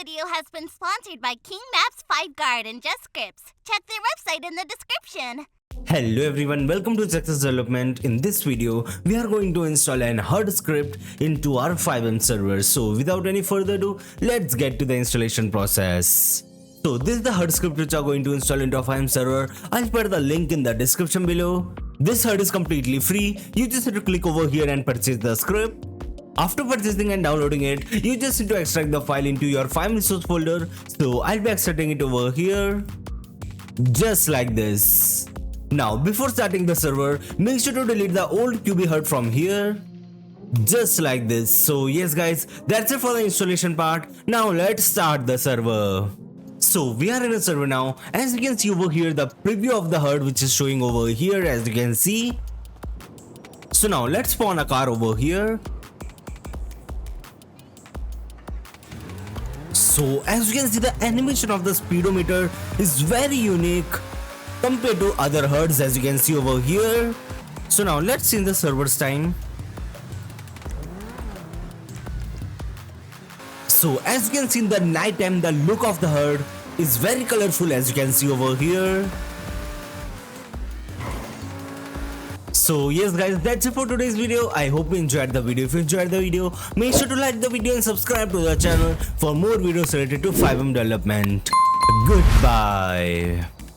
video has been sponsored by King Maps 5 Guard and Just Scripts. Check their website in the description. Hello everyone, welcome to Zexus development. In this video, we are going to install an HUD script into our FiveM server. So without any further ado, let's get to the installation process. So this is the HUD script which are going to install into our FiveM server. I'll put the link in the description below. This HUD is completely free. You just have to click over here and purchase the script. After purchasing and downloading it, you just need to extract the file into your FiveM resource folder. So I'll be extracting it over here, just like this. Now before starting the server, make sure to delete the old QBHUD from here, just like this. So yes guys, that's it for the installation part. Now let's start the server. So we are in a server now. As you can see over here, the preview of the HUD which is showing over here, as you can see. So now let's spawn a car over here. So as you can see, the animation of the speedometer is very unique compared to other HUDs, as you can see over here. So now let's see in the server's time. So as you can see in the night time, the look of the HUD is very colorful, as you can see over here. So yes guys, that's it for today's video. I hope you enjoyed the video. If you enjoyed the video, make sure to like the video and subscribe to the channel for more videos related to FiveM development. Goodbye.